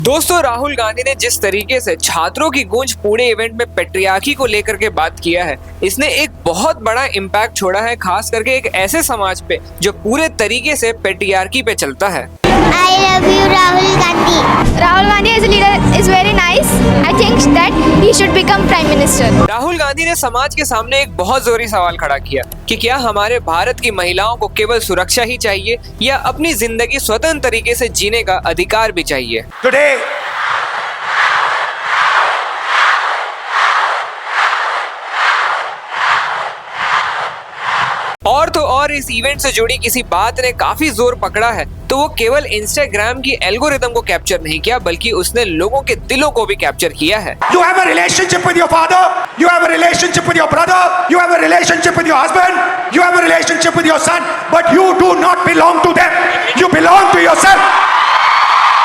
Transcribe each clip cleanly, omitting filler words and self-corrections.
दोस्तों, राहुल गांधी ने जिस तरीके से छात्रों की गूंज पूरे इवेंट में पेट्रियार्की को लेकर के बात किया है, इसने एक बहुत बड़ा इम्पैक्ट छोड़ा है, खास करके एक ऐसे समाज पे जो पूरे तरीके से पेट्रियार्की पे चलता है। I love you, Rahul Gandhi. Rahul Gandhi as a leader is very nice. I think that he should become prime minister. Rahul Gandhi ने समाज के सामने एक बहुत जोरी सवाल खड़ा किया कि क्या हमारे भारत की महिलाओं को केवल सुरक्षा ही चाहिए या अपनी जिंदगी स्वतंत्र तरीके से जीने का अधिकार भी चाहिए। Today, और तो और इस इवेंट से जुड़ी किसी बात ने काफी जोर पकड़ा है, तो वो केवल इंस्टाग्राम की एल्गोरिदम को कैप्चर नहीं किया, बल्कि उसने लोगों के दिलों को भी कैप्चर किया है। you have a relationship with your father, you have a relationship with your brother, you have a relationship with your husband, you have a relationship with your son, but you do not belong to them. You belong to yourself.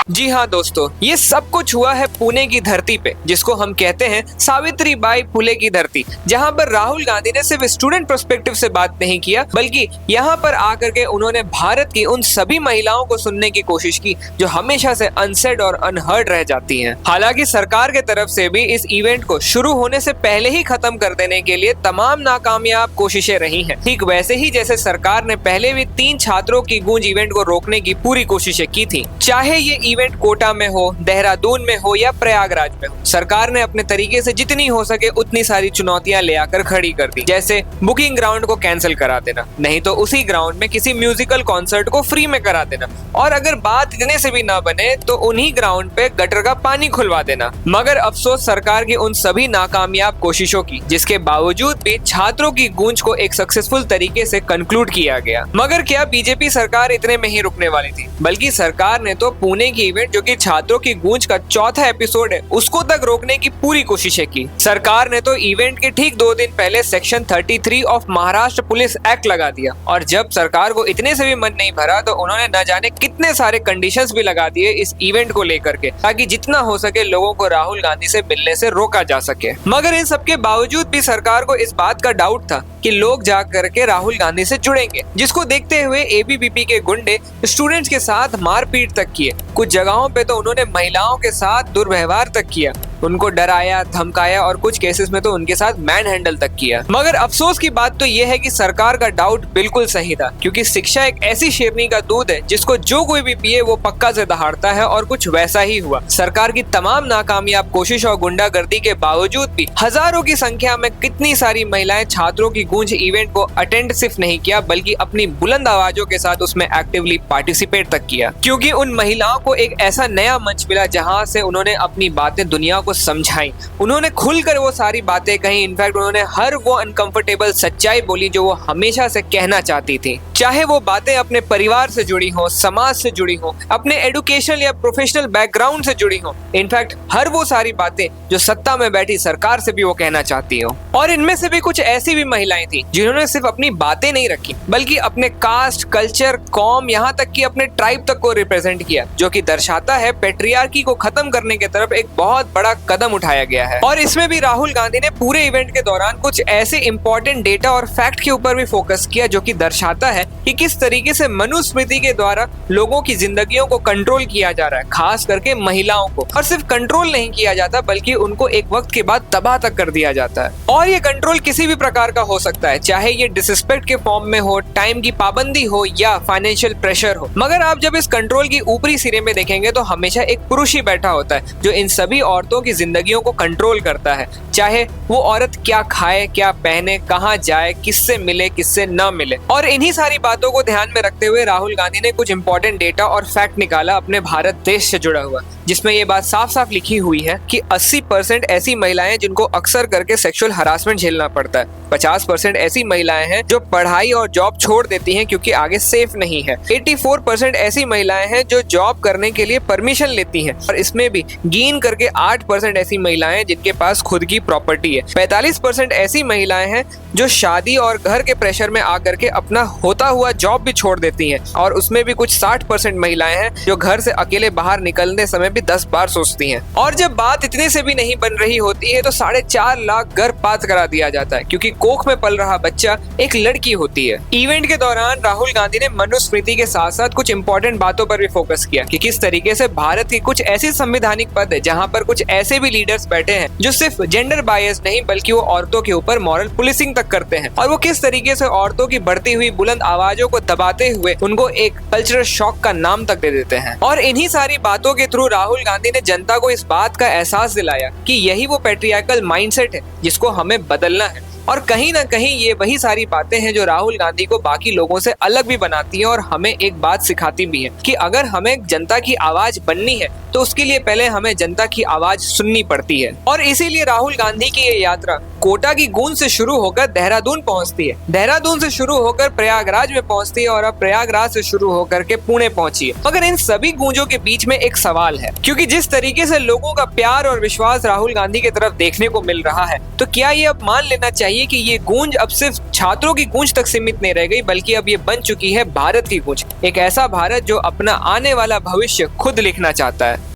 जी हाँ दोस्तों, ये सब कुछ हुआ है पुणे की धरती पे, जिसको हम कहते हैं सावित्रीबाई फुले की धरती, जहाँ पर राहुल गांधी ने सिर्फ स्टूडेंट पर्सपेक्टिव से बात नहीं किया, बल्कि यहाँ पर आकर के उन्होंने भारत की उन सभी महिलाओं को सुनने की कोशिश की जो हमेशा से अनसेड और अनहर्ड रह जाती हैं। हालांकि सरकार के तरफ से भी इस इवेंट को शुरू होने से पहले ही खत्म कर देने के लिए तमाम नाकामयाब कोशिशें रही हैं। ठीक वैसे ही जैसे सरकार ने पहले भी 3 छात्रों की गूंज इवेंट को रोकने की पूरी कोशिशें की थी, चाहे ये इवेंट कोटा में हो, देहरादून में हो या प्रयागराज में हो। सरकार ने अपने तरीके से जितनी हो सके उतनी सारी चुनौतियां ले आकर खड़ी कर दी, जैसे बुकिंग ग्राउंड को कैंसिल करा देना, नहीं तो उसी ग्राउंड में किसी म्यूजिकल कॉन्सर्ट को फ्री में करा देना, और अगर बात इतने से भी ना बने तो उन्हीं ग्राउंड पे गटर का पानी खुलवा देना। मगर अफसोस सरकार की उन सभी नाकामयाब कोशिशों की, जिसके बावजूद भी छात्रों की गूंज को एक सक्सेसफुल तरीके से कंक्लूड किया गया। मगर क्या बीजेपी सरकार इतने में ही रुकने वाली थी? बल्कि सरकार ने तो पुणे की इवेंट, जो कि छात्रों की गूंज का चौथा एपिसोड है, उसको तक रोकने की पूरी कोशिशें की। सरकार ने तो इवेंट के ठीक 2 दिन पहले section 33 of Maharashtra police act लगा दिया, और जब सरकार को इतने से भी मन नहीं भरा तो उन्होंने न जाने कितने सारे कंडीशंस भी लगा दिए इस इवेंट को लेकर के, ताकि जितना हो सके लोगों को राहुल गांधी से मिलने से रोका जा सके। मगर इन सबके बावजूद भी सरकार को इस बात का डाउट था कि लोग जा करके राहुल गांधी से जुड़ेंगे, जिसको देखते हुए एबीवीपी के गुंडे स्टूडेंट्स के साथ मारपीट तक किए। कुछ जगहों पे तो उन्होंने महिलाओं के साथ दुर्व्यवहार तक किया, उनको डराया, धमकाया, और कुछ केसेस में तो उनके साथ मैन हैंडल तक किया। मगर अफसोस की बात तो यह है कि सरकार का डाउट बिल्कुल सही था, क्योंकि शिक्षा एक ऐसी शेरनी का दूध है जिसको जो कोई भी पिए वो पक्का से दहाड़ता है, और कुछ वैसा ही हुआ। सरकार की तमाम नाकामयाब कोशिश और गुंडागर्दी के बावजूद भी हजारों की संख्या में कितनी सारी महिलाएं छात्रों की गूंज इवेंट को अटेंड सिर्फ नहीं किया, बल्कि अपनी बुलंद आवाजों के साथ उसमें एक्टिवली पार्टिसिपेट तक किया, क्योंकि उन महिलाओं को एक ऐसा नया मंच मिला जहां से उन्होंने अपनी बातें दुनिया को समझाई। उन्होंने खुलकर वो सारी बातें कही। इनफैक्ट उन्होंने हर वो अनकंफर्टेबल सच्चाई बोली जो वो हमेशा से कहना चाहती थी, चाहे वो बातें अपने परिवार से जुड़ी हो, समाज से जुड़ी हो, अपने एजुकेशनल या प्रोफेशनल बैकग्राउंड से जुड़ी हो। इनफैक्ट हर वो सारी बातें जो सत्ता में बैठी सरकार से भी वो कहना चाहती हो। और इनमें से भी कुछ ऐसी भी महिलाएं थी जिन्होंने सिर्फ अपनी बातें नहीं रखी, बल्कि अपने कास्ट, कल्चर, कौम, यहाँ तक कि अपने ट्राइब तक को रिप्रेजेंट किया, जो कि दर्शाता है पेट्रियार्की को खत्म करने की तरफ एक बहुत बड़ा कदम उठाया गया है। और इसमें भी राहुल गांधी ने पूरे इवेंट के दौरान कुछ ऐसे इंपॉर्टेंट डेटा और फैक्ट के ऊपर भी फोकस किया, जो कि दर्शाता है कि किस तरीके से मनुस्मृति के द्वारा लोगों की जिंदगियों को कंट्रोल किया जा रहा है, खास करके महिलाओं को। और सिर्फ कंट्रोल नहीं किया जाता, बल्कि उनको एक वक्त के बाद तबाह तक कर दिया जाता है। और ये कंट्रोल किसी भी प्रकार का हो सकता है, चाहे ये डिसरिस्पेक्ट के फॉर्म में हो, टाइम की पाबंदी हो, या फाइनेंशियल प्रेशर हो। मगर आप जब इस कंट्रोल की ऊपरी सिरे में देखेंगे तो हमेशा एक पुरुष ही बैठा होता है, जो इन सभी औरतों की जिंदगियों को कंट्रोल करता है, चाहे वो औरत क्या खाए, क्या पहने, कहाँ जाए, किससे मिले, किससे न मिले। और इन्हीं सारी बातों को ध्यान में रखते हुए राहुल गांधी ने कुछ इंपॉर्टेंट डेटा और फैक्ट निकाला अपने भारत देश से जुड़ा हुआ, जिसमें ये बात साफ साफ लिखी हुई है कि 80% ऐसी महिलाएं जिनको अक्सर करके सेक्सुअल हरासमेंट झेलना पड़ता है, 50% ऐसी महिलाएं हैं जो पढ़ाई और जॉब छोड़ देती हैं क्योंकि आगे सेफ नहीं है, 84% ऐसी महिलाएं हैं जो जॉब करने के लिए परमिशन लेती हैं, और इसमें भी गिन करके 8% ऐसी महिलाएं जिनके पास खुद की प्रॉपर्टी है, 45% ऐसी महिलाएं हैं जो शादी और घर के प्रेशर में आकर के अपना होता हुआ जॉब भी छोड़ देती हैं, और उसमें भी कुछ 60% महिलाएं हैं जो घर से अकेले बाहर निकलने समय भी 10 बार सोचती हैं। और जब बात इतने से भी नहीं बन रही होती है तो 4.5 लाख गर्भपात करा दिया जाता है, क्योंकि कोख में पल रहा बच्चा एक लड़की होती है। इवेंट के दौरान राहुल गांधी ने मनुस्मृति के साथ साथ कुछ इंपॉर्टेंट बातों पर भी फोकस किया कि किस तरीके से भारत की कुछ ऐसी संवैधानिक पद है जहां पर कुछ ऐसे भी लीडर्स बैठे हैं जो सिर्फ जेंडर बायस नहीं बल्कि वो औरतों के ऊपर मॉरल पुलिसिंग तक करते हैं, और वो किस तरीके से औरतों की बढ़ती हुई बुलंद आवाजों को दबाते हुए उनको एक कल्चरल शॉक का नाम तक दे देते हैं। और इन्हीं सारी बातों के थ्रू राहुल गांधी ने जनता को इस बात का एहसास दिलाया कि यही वो पैट्रियार्कल माइंडसेट है जिसको हमें बदलना है। और कहीं ना कहीं ये वही सारी बातें हैं जो राहुल गांधी को बाकी लोगों से अलग भी बनाती हैं और हमें एक बात सिखाती भी है कि अगर हमें जनता की आवाज बननी है तो उसके लिए पहले हमें जनता की आवाज सुननी पड़ती है। और इसीलिए राहुल गांधी की ये यात्रा कोटा की गूंज से शुरू होकर देहरादून पहुंचती है, देहरादून से शुरू होकर प्रयागराज में पहुंचती है और अब प्रयागराज से शुरू होकर के पुणे पहुंची है। मगर इन सभी गूंजों के बीच में एक सवाल है, क्योंकि जिस तरीके से लोगों का प्यार और विश्वास राहुल गांधी की तरफ देखने को मिल रहा है, तो क्या ये अब मान लेना चाहिए कि ये गूंज अब सिर्फ छात्रों की गूंज तक सीमित नहीं रह गई, बल्कि अब ये बन चुकी है भारत की गूंज, एक ऐसा भारत जो अपना आने वाला भविष्य खुद लिखना चाहता है।